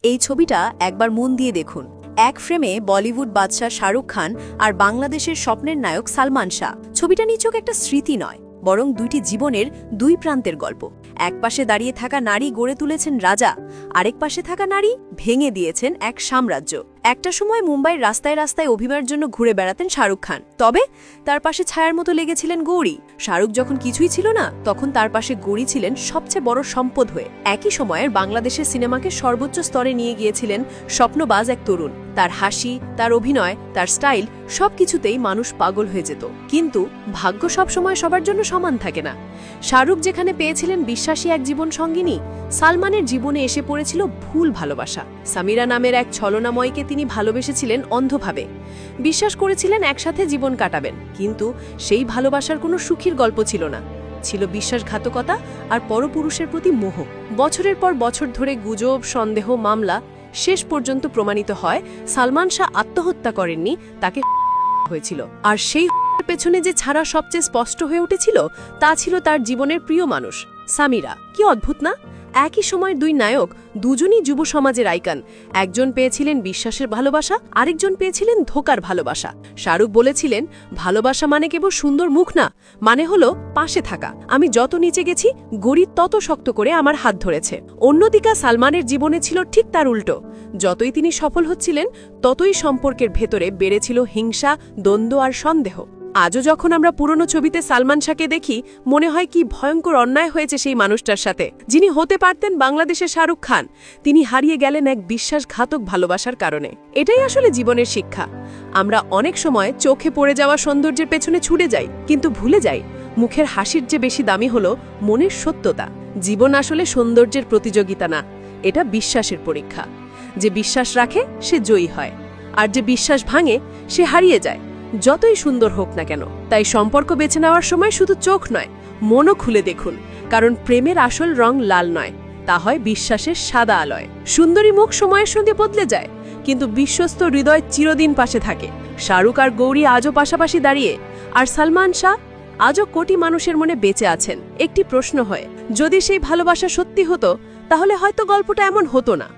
এই ছবিটা একবার মন দিয়ে দেখুন। এক ফ্রেমে বলিউড বাদশাহ শাহরুখ খান আর বাংলাদেশের স্বপ্নের নায়ক সালমান শাহ। ছবিটা নিছক একটা স্মৃতি নয়, বরং দুইটি জীবনের দুই প্রান্তের গল্প। এক পাশে দাঁড়িয়ে থাকা নারী গড়ে তুলেছেন রাজা, আরেক পাশে থাকা নারী ভেঙে দিয়েছেন এক সাম্রাজ্য। একটা সময় মুম্বাইয়ের রাস্তায় রাস্তায় অভিনয়ের জন্য ঘুরে বেড়াতেন শাহরুখ খান, তবে তার পাশে ছায়ার মতো লেগেছিলেন গৌরী। শাহরুখ যখন কিছুই ছিল না, তখন তার পাশে গৌরী ছিলেন সবচেয়ে বড় সম্পদ হয়ে। একই সময়ের বাংলাদেশের সিনেমাকে সর্বোচ্চ স্তরে নিয়ে গিয়েছিলেন স্বপ্নবাজ এক তরুণ। তার হাসি, তার অভিনয়, তার স্টাইল সবকিছুতেই মানুষ পাগল হয়ে যেত। কিন্তু ভাগ্য সবসময় সবার জন্য সমান থাকে না। শাহরুখ যেখানে পেয়েছিলেন বিশ্বাসী এক জীবন সঙ্গিনী, সালমানের জীবনে এসে পড়েছিল ভুল ভালোবাসা। সামিরা নামের এক ছলনাময়কে তিনি ভালোবেসেছিলেন অন্ধভাবে, বিশ্বাস করেছিলেন একসাথে জীবন কাটাবেন, কিন্তু সেই ভালোবাসার কোনো সুখীর গল্প ছিল না। ছিল বিশ্বাসঘাতকতা আর পরপুরুষের প্রতি মোহ। বছরের পর বছর ধরে গুজব, সন্দেহ, মামলা, শেষ পর্যন্ত প্রমাণিত হয় সালমান শাহ আত্মহত্যা করেননি, তাকে হয়েছিল। আর সেই পেছনে যে ছাড়া সবচেয়ে স্পষ্ট হয়ে উঠেছিল, তা ছিল তার জীবনের প্রিয় মানুষ সামিরা। কি অদ্ভুত না! একই সময় দুই নায়ক, দুজনই যুব সমাজের আইকন। একজন পেয়েছিলেন বিশ্বাসের ভালোবাসা, আরেকজন পেয়েছিলেন ধোকার ভালোবাসা। শাহরুখ বলেছিলেন, ভালোবাসা মানে কেবল সুন্দর মুখ না, মানে হলো পাশে থাকা। আমি যত নিচে গেছি, গৌরী তত শক্ত করে আমার হাত ধরেছে। অন্যদিকে সালমানের জীবনে ছিল ঠিক তার উল্টো। যতই তিনি সফল হচ্ছিলেন, ততই সম্পর্কের ভেতরে বেড়েছিল হিংসা, দ্বন্দ্ব আর সন্দেহ। আজও যখন আমরা পুরনো ছবিতে সালমান শাহকে দেখি, মনে হয় কি ভয়ঙ্কর অন্যায় হয়েছে সেই মানুষটার সাথে, যিনি হতে পারতেন বাংলাদেশের শাহরুখ খান। তিনি হারিয়ে গেলেন এক বিশ্বাসঘাতক ভালোবাসার কারণে। এটাই আসলে জীবনের শিক্ষা। আমরা অনেক সময় চোখে পড়ে যাওয়া সৌন্দর্যের পেছনে ছুটে যাই, কিন্তু ভুলে যাই মুখের হাসির যে বেশি দামি হলো মনের সত্যতা। জীবন আসলে সৌন্দর্যের প্রতিযোগিতা না, এটা বিশ্বাসের পরীক্ষা। যে বিশ্বাস রাখে সে জয়ী হয়, আর যে বিশ্বাস ভাঙে সে হারিয়ে যায়, যতই সুন্দর হোক না কেন। তাই সম্পর্ক বেছে নেওয়ার সময় শুধু চোখ নয়, মনও খুলে দেখুন, কারণ প্রেমের আসল রং লাল নয়, তা হয় বিশ্বাসের সাদা আলয়। সুন্দরী মুখ সময়ের সঙ্গে বদলে যায়, কিন্তু বিশ্বস্ত হৃদয় চিরদিন পাশে থাকে। শাহরুখ আর গৌরী আজও পাশাপাশি দাঁড়িয়ে, আর সালমান শাহ আজও কোটি মানুষের মনে বেঁচে আছেন। একটি প্রশ্ন হয়, যদি সেই ভালোবাসা সত্যি হতো, তাহলে হয়তো গল্পটা এমন হতো না।